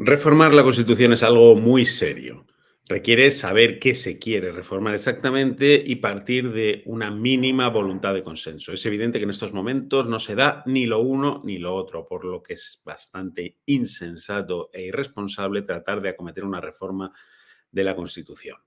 Reformar la Constitución es algo muy serio. Requiere saber qué se quiere reformar exactamente y partir de una mínima voluntad de consenso. Es evidente que en estos momentos no se da ni lo uno ni lo otro, por lo que es bastante insensato e irresponsable tratar de acometer una reforma de la Constitución.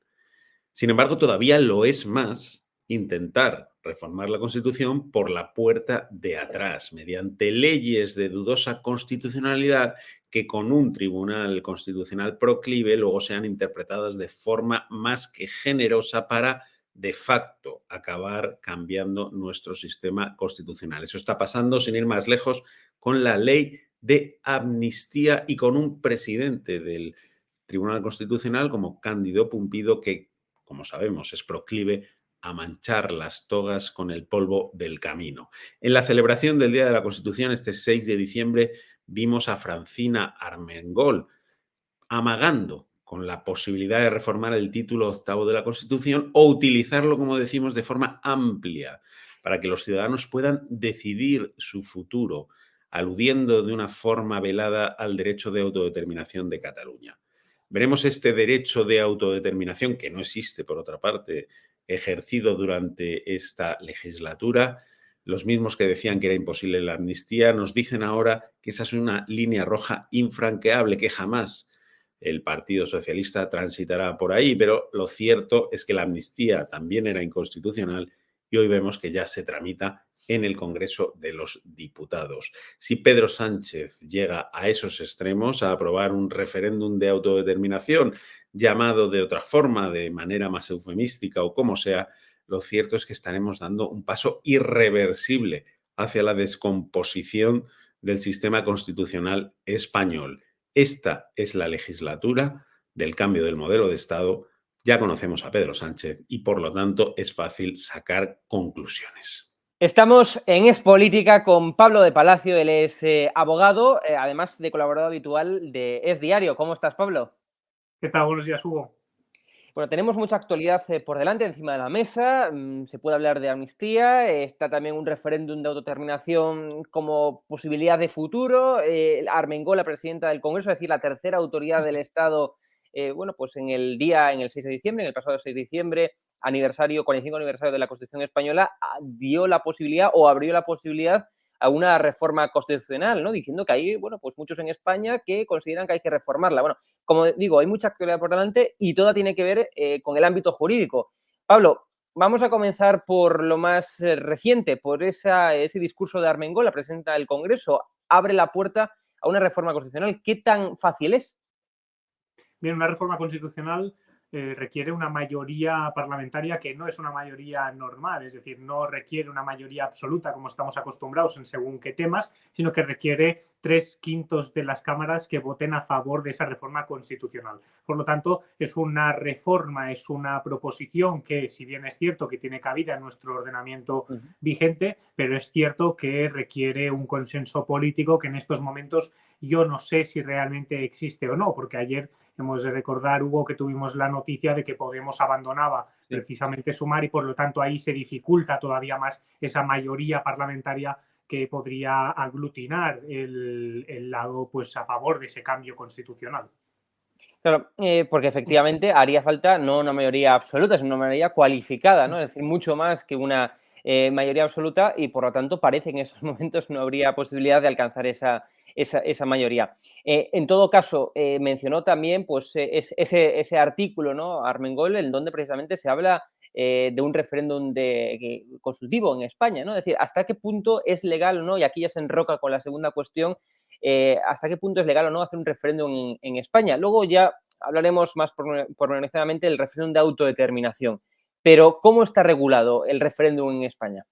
Sin embargo, todavía lo es más intentar reformar la Constitución por la puerta de atrás, mediante leyes de dudosa constitucionalidad que con un tribunal constitucional proclive luego sean interpretadas de forma más que generosa para de facto acabar cambiando nuestro sistema constitucional. Eso está pasando, sin ir más lejos, con la ley de amnistía y con un presidente del Tribunal Constitucional como Cándido Pumpido que, como sabemos, es proclive a manchar las togas con el polvo del camino. En la celebración del Día de la Constitución, este 6 de diciembre, vimos a Francina Armengol amagando con la posibilidad de reformar el título octavo de la Constitución o utilizarlo, como decimos, de forma amplia para que los ciudadanos puedan decidir su futuro, aludiendo de una forma velada al derecho de autodeterminación de Cataluña. Veremos este derecho de autodeterminación, que no existe, por otra parte, ejercido durante esta legislatura. Los mismos que decían que era imposible la amnistía nos dicen ahora que esa es una línea roja infranqueable, que jamás el Partido Socialista transitará por ahí, pero lo cierto es que la amnistía también era inconstitucional y hoy vemos que ya se tramita en el Congreso de los Diputados. Si Pedro Sánchez llega a esos extremos, a aprobar un referéndum de autodeterminación, llamado de otra forma, de manera más eufemística o como sea, lo cierto es que estaremos dando un paso irreversible hacia la descomposición del sistema constitucional español. Esta es la legislatura del cambio del modelo de Estado. Ya conocemos a Pedro Sánchez y, por lo tanto, es fácil sacar conclusiones. Estamos en Es Política con Pablo de Palacio, él es abogado, además de colaborador habitual de Es Diario. ¿Cómo estás, Pablo? ¿Qué tal? Buenos días, Hugo. Bueno, tenemos mucha actualidad por delante, encima de la mesa. Se puede hablar de amnistía, está también un referéndum de autodeterminación como posibilidad de futuro. Armengol, la presidenta del Congreso, es decir, la tercera autoridad del Estado, bueno, pues en el 6 de diciembre, en el pasado 6 de diciembre, 45 aniversario de la Constitución Española, dio la posibilidad o abrió la posibilidad a una reforma constitucional, ¿no? Diciendo que hay, bueno, pues muchos en España que consideran que hay que reformarla. Bueno, como digo, hay mucha actualidad por delante y toda tiene que ver con el ámbito jurídico. Pablo, vamos a comenzar por lo más reciente, por ese discurso de Armengol, la presidenta del Congreso. Abre la puerta a una reforma constitucional. ¿Qué tan fácil es? Bien, una reforma constitucional requiere una mayoría parlamentaria que no es una mayoría normal, es decir, no requiere una mayoría absoluta como estamos acostumbrados en según qué temas, sino que requiere 3/5 de las cámaras que voten a favor de esa reforma constitucional. Por lo tanto, es una reforma, es una proposición que, si bien es cierto que tiene cabida en nuestro ordenamiento vigente, pero es cierto que requiere un consenso político que en estos momentos yo no sé si realmente existe o no, porque ayer hemos de recordar, Hugo, que tuvimos la noticia de que Podemos abandonaba precisamente Sumar y por lo tanto ahí se dificulta todavía más esa mayoría parlamentaria que podría aglutinar el lado pues, a favor de ese cambio constitucional. Claro, porque efectivamente haría falta no una mayoría absoluta, sino una mayoría cualificada, ¿no? Es decir, mucho más que una mayoría absoluta y por lo tanto parece que en estos momentos no habría posibilidad de alcanzar esa mayoría. En todo caso, mencionó también pues, ese artículo, ¿no? Armengol, en donde precisamente se habla de un referéndum consultivo en España, ¿no? Es decir, ¿hasta qué punto es legal o no? Y aquí ya se enroca con la segunda cuestión, hasta qué punto es legal o no hacer un referéndum en España. Luego ya hablaremos más pormenorizadamente del referéndum de autodeterminación. Pero, ¿cómo está regulado el referéndum en España?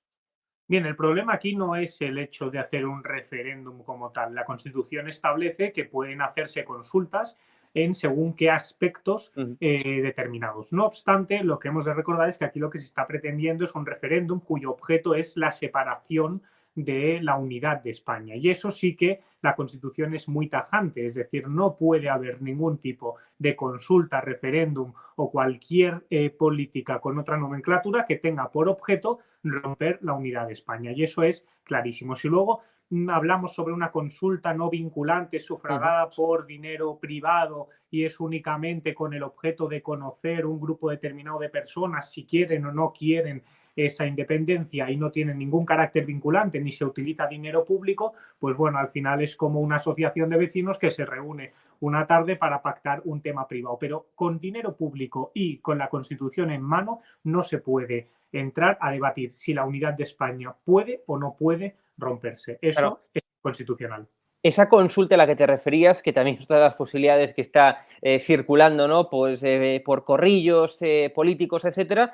Bien, el problema aquí no es el hecho de hacer un referéndum como tal. La Constitución establece que pueden hacerse consultas en según qué aspectos determinados. No obstante, lo que hemos de recordar es que aquí lo que se está pretendiendo es un referéndum cuyo objeto es la separación de la unidad de España. Y eso sí que la Constitución es muy tajante, es decir, no puede haber ningún tipo de consulta, referéndum o cualquier política con otra nomenclatura que tenga por objeto romper la unidad de España. Y eso es clarísimo. Si luego hablamos sobre una consulta no vinculante sufragada por dinero privado y es únicamente con el objeto de conocer un grupo determinado de personas si quieren o no quieren esa independencia y no tienen ningún carácter vinculante ni se utiliza dinero público, pues bueno, al final es como una asociación de vecinos que se reúne una tarde para pactar un tema privado. Pero con dinero público y con la Constitución en mano no se puede entrar a debatir si la unidad de España puede o no puede romperse. Eso es constitucional. Esa consulta a la que te referías, que también es una de las posibilidades que está circulando, ¿no? Pues por corrillos políticos, etcétera,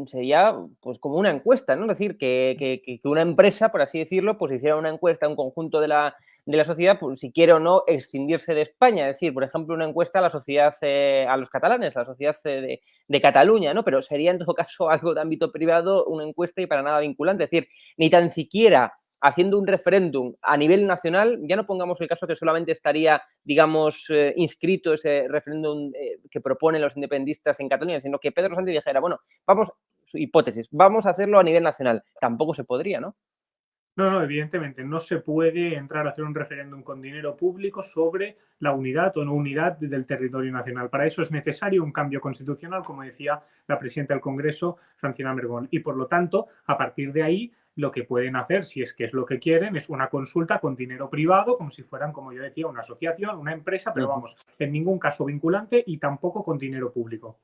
sería pues como una encuesta, ¿no? Es decir, que una empresa, por así decirlo, pues hiciera una encuesta a un conjunto de la sociedad, pues si quiere o no extinguirse de España. Es decir, por ejemplo, una encuesta a la sociedad, a los catalanes, a la sociedad de Cataluña, ¿no? Pero sería en todo caso algo de ámbito privado, una encuesta y para nada vinculante. Es decir, ni tan siquiera haciendo un referéndum a nivel nacional, ya no pongamos el caso que solamente estaría, digamos, inscrito ese referéndum que proponen los independentistas en Cataluña, sino que Pedro Sánchez dijera, bueno, vamos, su hipótesis, vamos a hacerlo a nivel nacional. Tampoco se podría, ¿no? No, evidentemente, no se puede entrar a hacer un referéndum con dinero público sobre la unidad o no unidad del territorio nacional. Para eso es necesario un cambio constitucional, como decía la presidenta del Congreso, Francina Mergón. Y por lo tanto, a partir de ahí, lo que pueden hacer, si es que es lo que quieren, es una consulta con dinero privado, como si fueran, como yo decía, una asociación, una empresa, pero vamos, en ningún caso vinculante y tampoco con dinero público.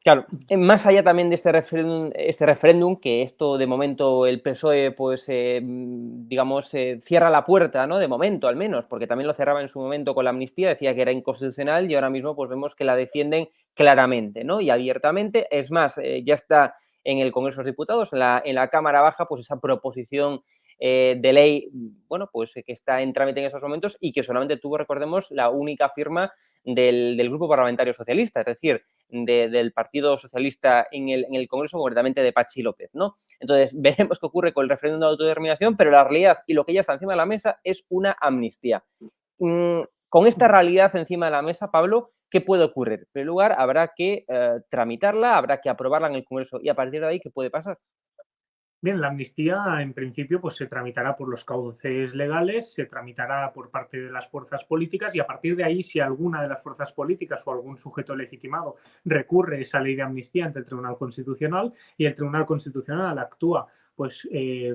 Claro, más allá también de este referéndum, que esto de momento el PSOE, pues, digamos, cierra la puerta, ¿no? De momento, al menos, porque también lo cerraba en su momento con la amnistía, decía que era inconstitucional y ahora mismo, pues, vemos que la defienden claramente, ¿no? Y abiertamente. Es más, ya está en el Congreso de los Diputados, en la Cámara Baja, pues, esa proposición de ley, bueno, pues que está en trámite en esos momentos y que solamente tuvo, recordemos, la única firma del Grupo Parlamentario Socialista, es decir, del Partido Socialista en el Congreso, concretamente de Pachi López, ¿no? Entonces, veremos qué ocurre con el referéndum de autodeterminación, pero la realidad y lo que ya está encima de la mesa es una amnistía. Con esta realidad encima de la mesa, Pablo, ¿qué puede ocurrir? En primer lugar, habrá que tramitarla, habrá que aprobarla en el Congreso y a partir de ahí, ¿qué puede pasar? Bien, la amnistía en principio pues se tramitará por los cauces legales, se tramitará por parte de las fuerzas políticas y a partir de ahí si alguna de las fuerzas políticas o algún sujeto legitimado recurre esa ley de amnistía ante el Tribunal Constitucional y el Tribunal Constitucional actúa pues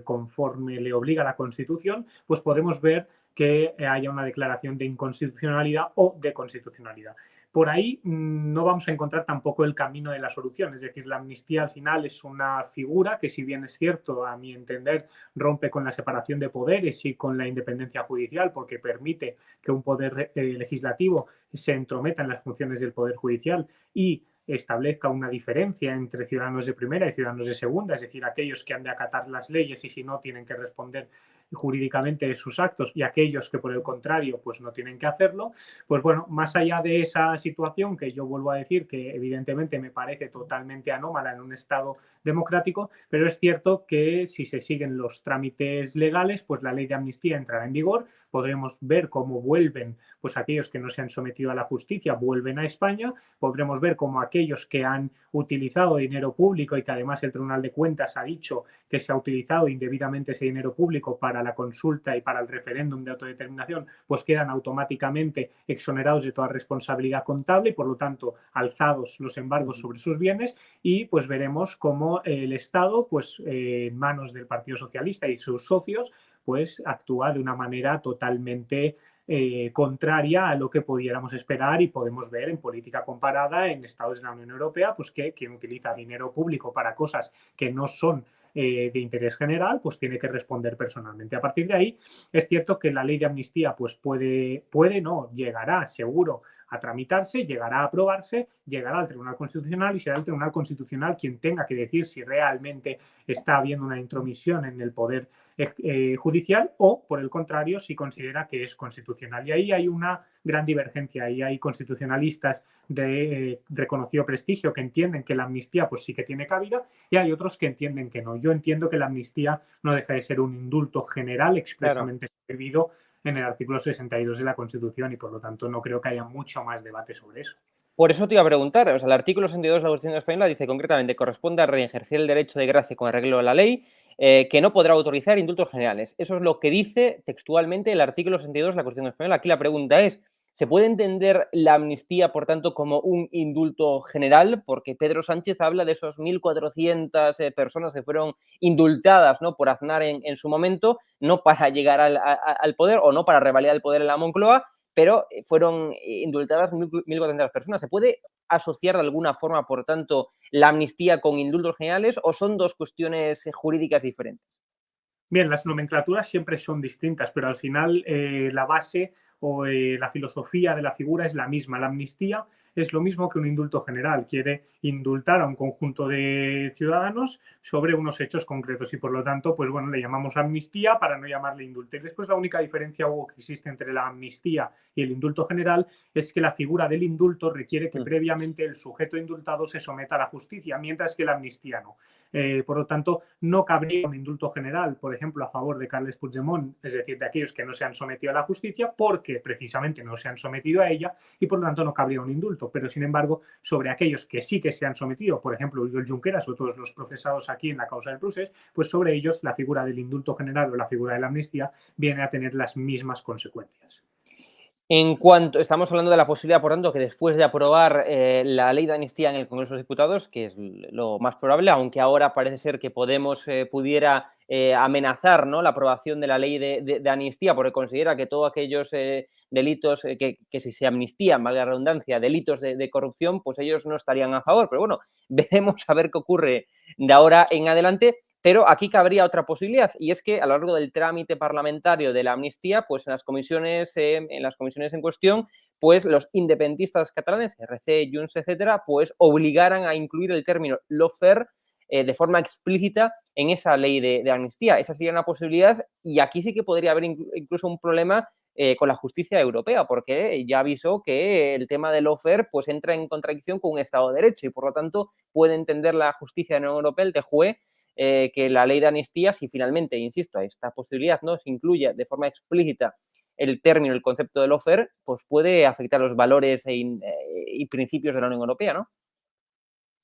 conforme le obliga la Constitución, pues podemos ver que haya una declaración de inconstitucionalidad o de constitucionalidad. Por ahí no vamos a encontrar tampoco el camino de la solución, es decir, la amnistía al final es una figura que si bien es cierto, a mi entender, rompe con la separación de poderes y con la independencia judicial porque permite que un poder legislativo se entrometa en las funciones del poder judicial y establezca una diferencia entre ciudadanos de primera y ciudadanos de segunda, es decir, aquellos que han de acatar las leyes y si no tienen que responder jurídicamente de sus actos y aquellos que por el contrario pues no tienen que hacerlo, pues bueno, más allá de esa situación que yo vuelvo a decir que evidentemente me parece totalmente anómala en un Estado democrático, pero es cierto que si se siguen los trámites legales, pues la ley de amnistía entrará en vigor, podremos ver cómo vuelven pues aquellos que no se han sometido a la justicia vuelven a España, podremos ver cómo aquellos que han utilizado dinero público y que además el Tribunal de Cuentas ha dicho que se ha utilizado indebidamente ese dinero público para la consulta y para el referéndum de autodeterminación, pues quedan automáticamente exonerados de toda responsabilidad contable y por lo tanto alzados los embargos sobre sus bienes y pues veremos cómo el Estado, pues en manos del Partido Socialista y sus socios, pues actúa de una manera totalmente contraria a lo que pudiéramos esperar y podemos ver en política comparada en estados de la Unión Europea, pues que quien utiliza dinero público para cosas que no son de interés general, pues tiene que responder personalmente. A partir de ahí, es cierto que la ley de amnistía pues puede no, llegará seguro a tramitarse, llegará a aprobarse, llegará al Tribunal Constitucional y será el Tribunal Constitucional quien tenga que decir si realmente está habiendo una intromisión en el poder judicial o, por el contrario, si considera que es constitucional. Y ahí hay una gran divergencia. Ahí hay constitucionalistas de reconocido prestigio que entienden que la amnistía pues sí que tiene cabida y hay otros que entienden que no. Yo entiendo que la amnistía no deja de ser un indulto general expresamente prohibido en el artículo 62 de la Constitución y por lo tanto no creo que haya mucho más debate sobre eso. Por eso te iba a preguntar, o sea, el artículo 62 de la Constitución española dice concretamente: corresponde a reejercer el derecho de gracia con arreglo de la ley, que no podrá autorizar indultos generales. Eso es lo que dice textualmente el artículo 62 de la Constitución española. Aquí la pregunta es, ¿se puede entender la amnistía, por tanto, como un indulto general? Porque Pedro Sánchez habla de esos 1.400 personas que fueron indultadas, ¿no?, por Aznar en su momento, no para llegar al poder o no para revalidar el poder en la Moncloa, pero fueron indultadas 1.400 personas. ¿Se puede asociar de alguna forma, por tanto, la amnistía con indultos generales o son dos cuestiones jurídicas diferentes? Bien, las nomenclaturas siempre son distintas, pero al final la base o la filosofía de la figura es la misma. La amnistía es lo mismo que un indulto general. Quiere indultar a un conjunto de ciudadanos sobre unos hechos concretos y por lo tanto, pues bueno, le llamamos amnistía para no llamarle indulto. Y después la única diferencia, Hugo, que existe entre la amnistía y el indulto general es que la figura del indulto requiere que previamente el sujeto indultado se someta a la justicia, mientras que la amnistía no. Por lo tanto, no cabría un indulto general, por ejemplo, a favor de Carles Puigdemont, es decir, de aquellos que no se han sometido a la justicia, porque precisamente no se han sometido a ella y por lo tanto no cabría un indulto. Pero, sin embargo, sobre aquellos que sí que se han sometido, por ejemplo, Oriol Junqueras o todos los procesados aquí en la causa del Procés, pues sobre ellos la figura del indulto general o la figura de la amnistía viene a tener las mismas consecuencias. En cuanto estamos hablando de la posibilidad, por tanto, que después de aprobar la ley de amnistía en el Congreso de los Diputados, que es lo más probable, aunque ahora parece ser que Podemos pudiera amenazar, ¿no?, la aprobación de la ley de amnistía, porque considera que todos aquellos delitos que si se amnistían, valga la redundancia, delitos de corrupción, pues ellos no estarían a favor. Pero bueno, veremos a ver qué ocurre de ahora en adelante. Pero aquí cabría otra posibilidad, y es que a lo largo del trámite parlamentario de la amnistía, pues en las comisiones en cuestión, pues los independentistas catalanes, RC, Junts, etcétera, pues obligaran a incluir el término lawfare de forma explícita en esa ley de amnistía. Esa sería una posibilidad, y aquí sí que podría haber incluso un problema con la justicia europea, porque ya avisó que el tema del lawfare pues entra en contradicción con un Estado de Derecho y por lo tanto puede entender la justicia de la Unión Europea, el TJUE, que la ley de amnistía, si finalmente, insisto, esta posibilidad no se incluye de forma explícita el término, el concepto de lawfare, pues puede afectar los valores y principios de la Unión Europea, ¿no?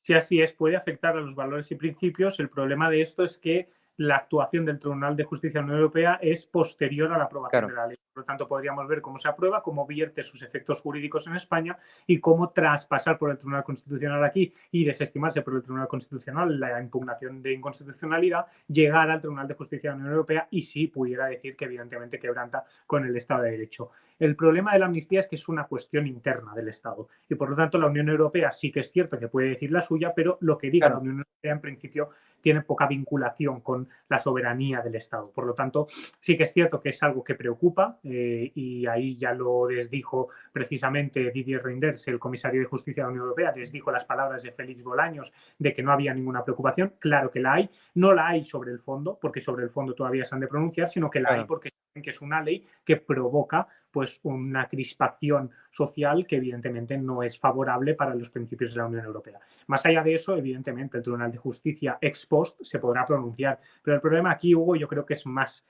Si así es, puede afectar a los valores y principios. El problema de esto es que la actuación del Tribunal de Justicia de la Unión Europea es posterior a la aprobación Claro. de la ley. Por lo tanto, podríamos ver cómo se aprueba, cómo vierte sus efectos jurídicos en España y cómo traspasar por el Tribunal Constitucional aquí y desestimarse por el Tribunal Constitucional la impugnación de inconstitucionalidad, llegar al Tribunal de Justicia de la Unión Europea y sí pudiera decir que evidentemente quebranta con el Estado de Derecho. El problema de la amnistía es que es una cuestión interna del Estado y por lo tanto la Unión Europea sí que es cierto que puede decir la suya, pero lo que diga la Unión Europea en principio tiene poca vinculación con la soberanía del Estado. Por lo tanto, sí que es cierto que es algo que preocupa y ahí ya lo desdijo precisamente Didier Reynders, el comisario de Justicia de la Unión Europea, desdijo las palabras de Félix Bolaños de que no había ninguna preocupación. Claro que la hay. No la hay sobre el fondo, porque sobre el fondo todavía se han de pronunciar, sino que la hay porque saben que es una ley que provoca pues una crispación social que evidentemente no es favorable para los principios de la Unión Europea. Más allá de eso, evidentemente, el Tribunal de Justicia ex post se podrá pronunciar, pero el problema aquí, Hugo, yo creo que es más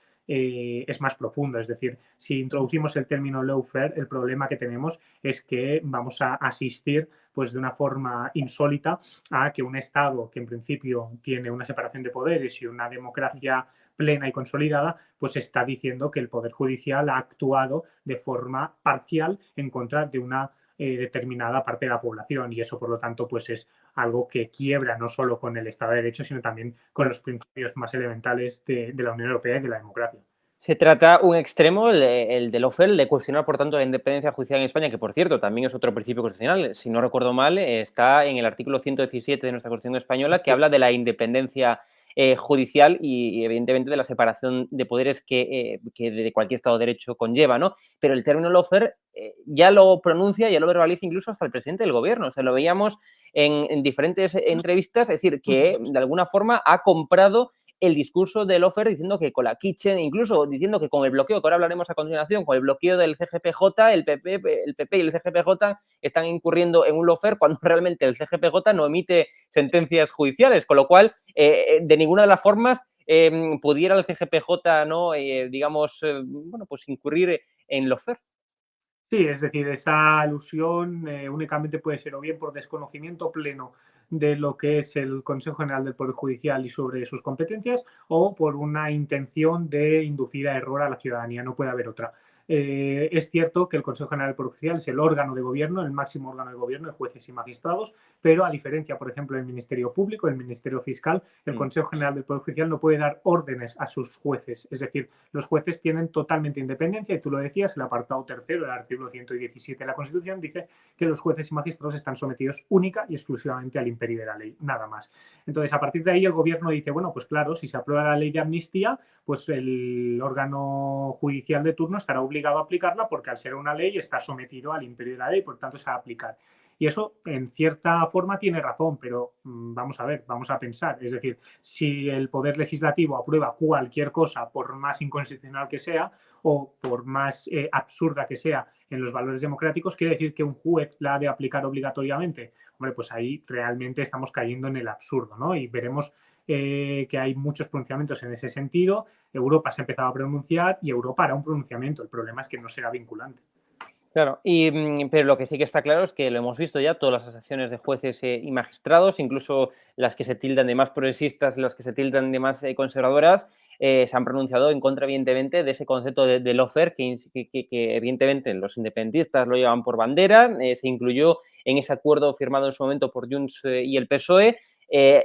profundo. Es decir, si introducimos el término lawfare, el problema que tenemos es que vamos a asistir pues de una forma insólita a que un Estado que en principio tiene una separación de poderes y una democracia plena y consolidada, pues está diciendo que el Poder Judicial ha actuado de forma parcial en contra de una determinada parte de la población y eso, por lo tanto, pues es algo que quiebra no solo con el Estado de Derecho, sino también con los principios más elementales de la Unión Europea y de la democracia. Se trata un extremo, el del lawfare, de cuestionar, por tanto, la independencia judicial en España, que, por cierto, también es otro principio constitucional. Si no recuerdo mal, está en el artículo 117 de nuestra Constitución española, que habla de la independencia judicial y, evidentemente, de la separación de poderes que de cualquier Estado de Derecho conlleva, ¿no? Pero el término lawfare ya lo pronuncia, ya lo verbaliza incluso hasta el presidente del Gobierno. O sea, lo veíamos en diferentes entrevistas, es decir, que de alguna forma ha comprado el discurso de lawfare diciendo que con la Kitchen, incluso diciendo que con el bloqueo, que ahora hablaremos a continuación, con el bloqueo del CGPJ, el PP y el CGPJ están incurriendo en un lawfare cuando realmente el CGPJ no emite sentencias judiciales, con lo cual, de ninguna de las formas pudiera el CGPJ, ¿no? Bueno, pues incurrir en lawfare. Sí, es decir, esa alusión únicamente puede ser o bien por desconocimiento pleno de lo que es el Consejo General del Poder Judicial y sobre sus competencias, o por una intención de inducir a error a la ciudadanía. No puede haber otra. Es cierto que el Consejo General del Poder Judicial es el órgano de gobierno, el máximo órgano de gobierno de jueces y magistrados, pero a diferencia, por ejemplo, del Ministerio Público, el Ministerio Fiscal, el Consejo General del Poder Judicial no puede dar órdenes a sus jueces. Es decir, los jueces tienen totalmente independencia y tú lo decías, el apartado tercero del artículo 117 de la Constitución dice que los jueces y magistrados están sometidos única y exclusivamente al imperio de la ley, nada más. Entonces, a partir de ahí el gobierno dice, bueno, pues claro, si se aprueba la ley de amnistía, pues el órgano judicial de turno estará obligado a aplicarla porque al ser una ley está sometido al imperio de la ley, por tanto se va a aplicar. Y eso, en cierta forma, tiene razón, pero vamos a ver, vamos a pensar. Es decir, si el Poder Legislativo aprueba cualquier cosa, por más inconstitucional que sea o por más absurda que sea en los valores democráticos, quiere decir que un juez la ha de aplicar obligatoriamente. Hombre, pues ahí realmente estamos cayendo en el absurdo, ¿no? Y veremos que hay muchos pronunciamientos en ese sentido. Europa se ha empezado a pronunciar y Europa hará un pronunciamiento. El problema es que no será vinculante. Claro, pero lo que sí que está claro es que lo hemos visto ya, todas las asociaciones de jueces y magistrados, incluso las que se tildan de más progresistas, las que se tildan de más conservadoras, se han pronunciado en contra, evidentemente, de ese concepto de lawfare, que evidentemente los independentistas lo llevan por bandera, se incluyó en ese acuerdo firmado en su momento por Junts y el PSOE,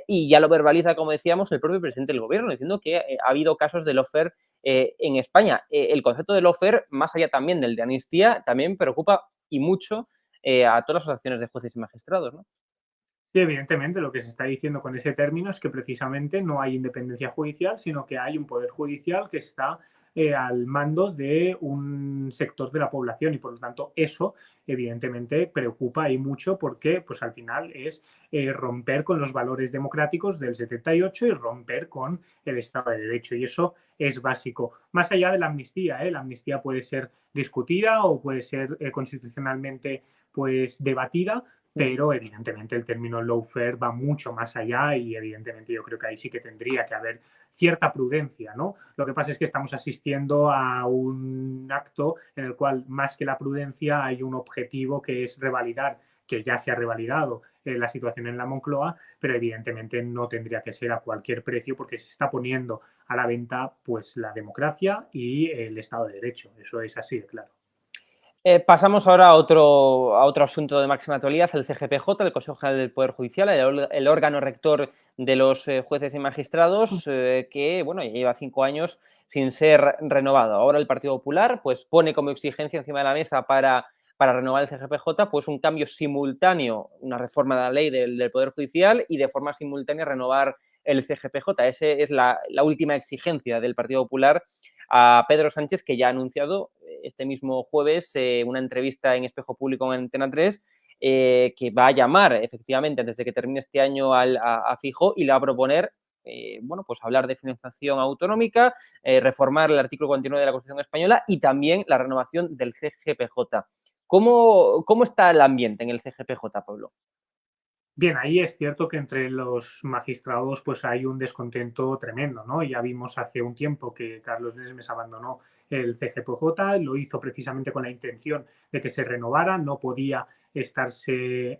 y ya lo verbaliza, como decíamos, el propio presidente del gobierno, diciendo que ha habido casos de lawfare en España. El concepto de lawfare, más allá también del de amnistía, también preocupa y mucho a todas las asociaciones de jueces y magistrados, ¿no? Sí, evidentemente, lo que se está diciendo con ese término es que precisamente no hay independencia judicial, sino que hay un poder judicial que está al mando de un sector de la población y por lo tanto eso evidentemente preocupa y mucho porque pues al final es romper con los valores democráticos del 78 y romper con el Estado de Derecho y eso es básico. Más allá de la amnistía puede ser discutida o puede ser constitucionalmente pues debatida, pero evidentemente el término lawfare va mucho más allá y evidentemente yo creo que ahí sí que tendría que haber cierta prudencia, ¿no? Lo que pasa es que estamos asistiendo a un acto en el cual más que la prudencia hay un objetivo que es revalidar, que ya se ha revalidado la situación en la Moncloa, pero evidentemente no tendría que ser a cualquier precio porque se está poniendo a la venta pues la democracia y el Estado de Derecho. Eso es así de claro. Pasamos ahora a otro asunto de máxima actualidad, el CGPJ, el Consejo General del Poder Judicial, el órgano rector de los jueces y magistrados, que bueno, ya lleva 5 años sin ser renovado. Ahora el Partido Popular pues, pone como exigencia encima de la mesa para renovar el CGPJ pues, un cambio simultáneo, una reforma de la ley del Poder Judicial y de forma simultánea renovar el CGPJ. Esa es la última exigencia del Partido Popular a Pedro Sánchez, que ya ha anunciado este mismo jueves una entrevista en Espejo Público en Antena 3, que va a llamar efectivamente antes de que termine este año a Feijóo y le va a proponer bueno, pues hablar de financiación autonómica, reformar el artículo 49 de la Constitución española y también la renovación del CGPJ. ¿Cómo está el ambiente en el CGPJ, Pablo? Bien, ahí es cierto que entre los magistrados pues hay un descontento tremendo, ¿no? Ya vimos hace un tiempo que Carlos Nesmes abandonó el CGPJ, lo hizo precisamente con la intención de que se renovara, no podía estarse,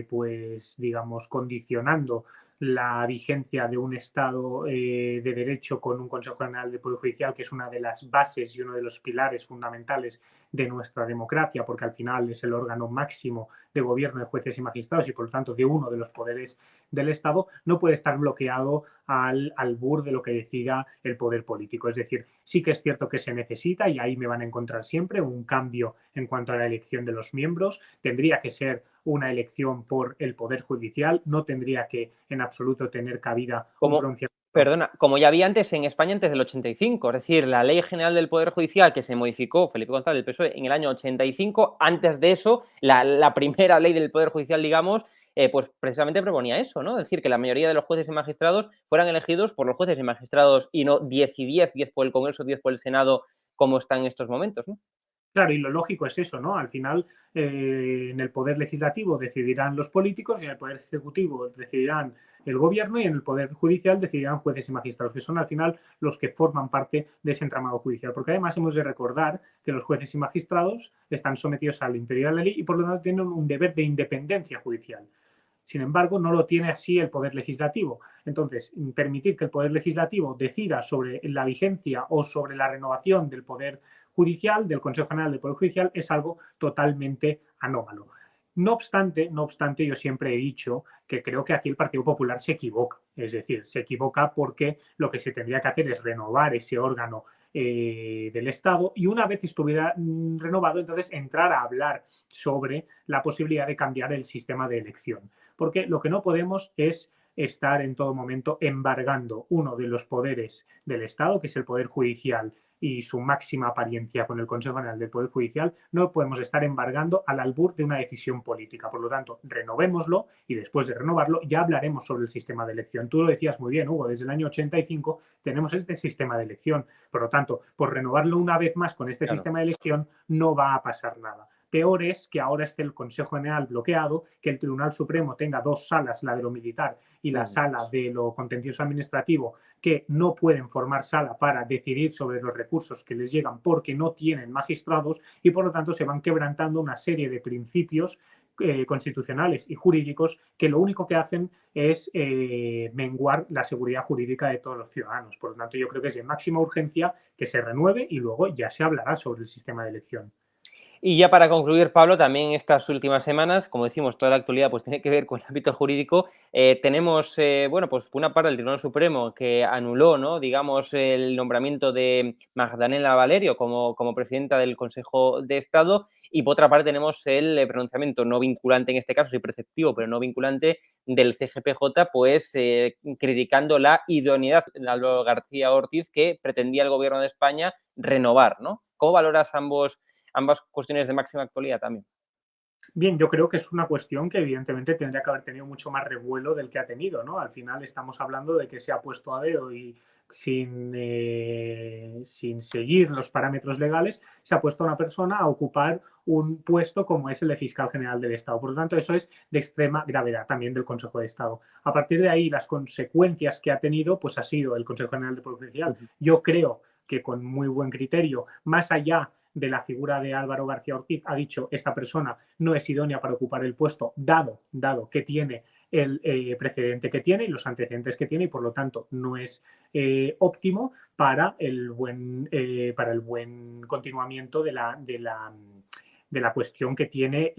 pues, digamos, condicionando la vigencia de un Estado de Derecho con un Consejo General del Poder Judicial, que es una de las bases y uno de los pilares fundamentales de nuestra democracia, porque al final es el órgano máximo de gobierno de jueces y magistrados y por lo tanto de uno de los poderes del Estado, no puede estar bloqueado al albur de lo que decida el poder político. Es decir, sí que es cierto que se necesita, y ahí me van a encontrar siempre, un cambio en cuanto a la elección de los miembros. Tendría que ser una elección por el Poder Judicial, no tendría que en absoluto tener cabida un pronunciamiento. Perdona, como ya había antes en España antes del 85, es decir, la Ley General del Poder Judicial que se modificó Felipe González del PSOE en el año 85, antes de eso, la primera ley del Poder Judicial, digamos, pues precisamente proponía eso, ¿no? Es decir, que la mayoría de los jueces y magistrados fueran elegidos por los jueces y magistrados y no 10 y 10, 10 por el Congreso, 10 por el Senado, como están en estos momentos, ¿no? Claro, y lo lógico es eso, ¿no? Al final, en el poder legislativo decidirán los políticos, y en el poder ejecutivo decidirán el gobierno, y en el poder judicial decidirán jueces y magistrados, que son al final los que forman parte de ese entramado judicial. Porque además hemos de recordar que los jueces y magistrados están sometidos al imperio de la ley y por lo tanto tienen un deber de independencia judicial. Sin embargo, no lo tiene así el Poder Legislativo. Entonces, permitir que el Poder Legislativo decida sobre la vigencia o sobre la renovación del Poder Judicial, del Consejo General del Poder Judicial, es algo totalmente anómalo. No obstante, yo siempre he dicho que creo que aquí el Partido Popular se equivoca. Es decir, se equivoca porque lo que se tendría que hacer es renovar ese órgano del Estado y una vez estuviera renovado, entonces entrar a hablar sobre la posibilidad de cambiar el sistema de elección. Porque lo que no podemos es estar en todo momento embargando uno de los poderes del Estado, que es el Poder Judicial, y su máxima apariencia con el Consejo General del Poder Judicial, no podemos estar embargando al albur de una decisión política. Por lo tanto, renovémoslo y después de renovarlo ya hablaremos sobre el sistema de elección. Tú lo decías muy bien, Hugo, desde el año 85 tenemos este sistema de elección. Por lo tanto, por renovarlo una vez más con este sistema de elección no va a pasar nada. Peor es que ahora esté el Consejo General bloqueado, que el Tribunal Supremo tenga dos salas, la de lo militar y la sala de lo contencioso administrativo, que no pueden formar sala para decidir sobre los recursos que les llegan porque no tienen magistrados y por lo tanto se van quebrantando una serie de principios constitucionales y jurídicos que lo único que hacen es menguar la seguridad jurídica de todos los ciudadanos. Por lo tanto, yo creo que es de máxima urgencia que se renueve y luego ya se hablará sobre el sistema de elección. Y ya para concluir, Pablo, también estas últimas semanas, como decimos, toda la actualidad pues tiene que ver con el ámbito jurídico. Tenemos, bueno, pues una parte del Tribunal Supremo que anuló, ¿no? Digamos, el nombramiento de Magdalena Valerio como presidenta del Consejo de Estado, y por otra parte tenemos el pronunciamiento no vinculante, en este caso sí preceptivo, pero no vinculante, del CGPJ, pues criticando la idoneidad de Álvaro García Ortiz, que pretendía el gobierno de España renovar, ¿no? ¿Cómo valoras ambas cuestiones de máxima actualidad también? Bien, yo creo que es una cuestión que evidentemente tendría que haber tenido mucho más revuelo del que ha tenido, ¿no? Al final estamos hablando de que se ha puesto a dedo y sin seguir los parámetros legales, se ha puesto a una persona a ocupar un puesto como es el de fiscal general del Estado. Por lo tanto, eso es de extrema gravedad también del Consejo de Estado. A partir de ahí, las consecuencias que ha tenido, pues ha sido el Consejo General del Poder Judicial. Yo creo que con muy buen criterio, más allá de la figura de Álvaro García Ortiz, ha dicho esta persona no es idónea para ocupar el puesto, dado que tiene el precedente que tiene y los antecedentes que tiene, y por lo tanto no es óptimo para el buen continuamiento de la cuestión que tiene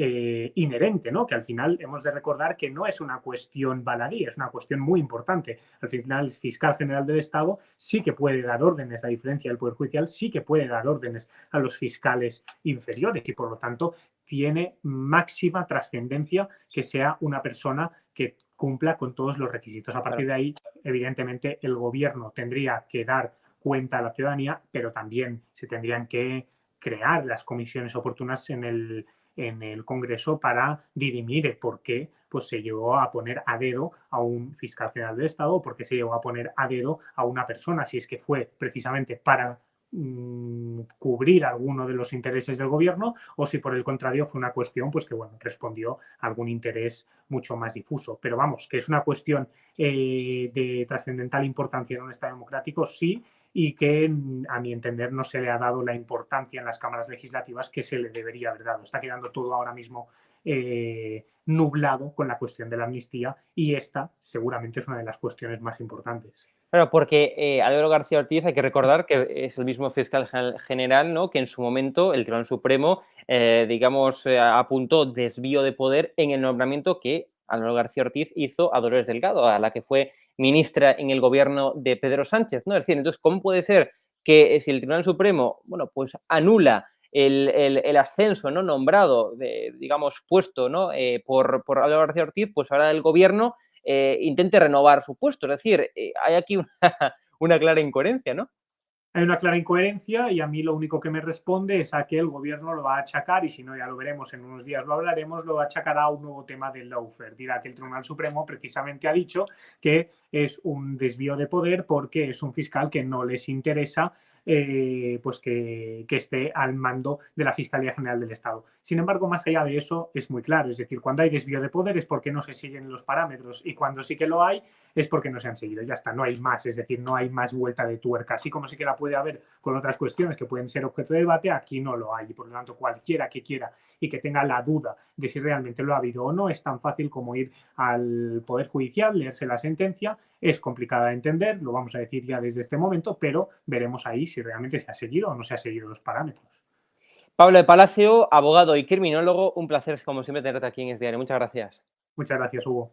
inherente, ¿no? Que al final hemos de recordar que no es una cuestión baladí, es una cuestión muy importante. Al final, el fiscal general del Estado sí que puede dar órdenes, a diferencia del Poder Judicial, sí que puede dar órdenes a los fiscales inferiores y, por lo tanto, tiene máxima trascendencia que sea una persona que cumpla con todos los requisitos. A partir de ahí, evidentemente, el gobierno tendría que dar cuenta a la ciudadanía, pero también se tendrían que crear las comisiones oportunas en el Congreso para dirimir el por qué pues, se llegó a poner a dedo a un fiscal general del Estado o por qué se llegó a poner a dedo a una persona, si es que fue precisamente para cubrir alguno de los intereses del gobierno o si por el contrario fue una cuestión pues que bueno respondió a algún interés mucho más difuso, pero vamos, que es una cuestión de trascendental importancia en un Estado democrático, sí, y que a mi entender no se le ha dado la importancia en las cámaras legislativas que se le debería haber dado. Está quedando todo ahora mismo nublado con la cuestión de la amnistía y esta seguramente es una de las cuestiones más importantes. Claro, porque Álvaro García Ortiz, hay que recordar que es el mismo fiscal general, ¿no? Que en su momento el Tribunal Supremo, digamos, apuntó desvío de poder en el nombramiento que Álvaro García Ortiz hizo a Dolores Delgado, a la que fue ministra en el gobierno de Pedro Sánchez, ¿no? Es decir, entonces, ¿cómo puede ser que si el Tribunal Supremo, bueno, pues anula el ascenso, ¿no? Nombrado, digamos, puesto, ¿no? Por Álvaro García Ortiz, pues ahora el gobierno intente renovar su puesto? Es decir, hay aquí una clara incoherencia, ¿no? Hay una clara incoherencia y a mí lo único que me responde es a que el gobierno lo va a achacar, y si no ya lo veremos en unos días, lo hablaremos, lo achacará a un nuevo tema del lawfare. Dirá que el Tribunal Supremo precisamente ha dicho que es un desvío de poder porque es un fiscal que no les interesa pues que esté al mando de la Fiscalía General del Estado. Sin embargo, más allá de eso, es muy claro. Es decir, cuando hay desvío de poder es porque no se siguen los parámetros y cuando sí que lo hay es porque no se han seguido. Ya está, no hay más. Es decir, no hay más vuelta de tuerca. Así como sí que la puede haber con otras cuestiones que pueden ser objeto de debate, aquí no lo hay. Y por lo tanto, cualquiera que quiera y que tenga la duda de si realmente lo ha habido o no, es tan fácil como ir al Poder Judicial, leerse la sentencia. Es complicada de entender, lo vamos a decir ya desde este momento, pero veremos ahí si realmente se ha seguido o no se ha seguido los parámetros. Pablo de Palacio, abogado y criminólogo, un placer como siempre tenerte aquí en Es Diario. Muchas gracias. Muchas gracias, Hugo.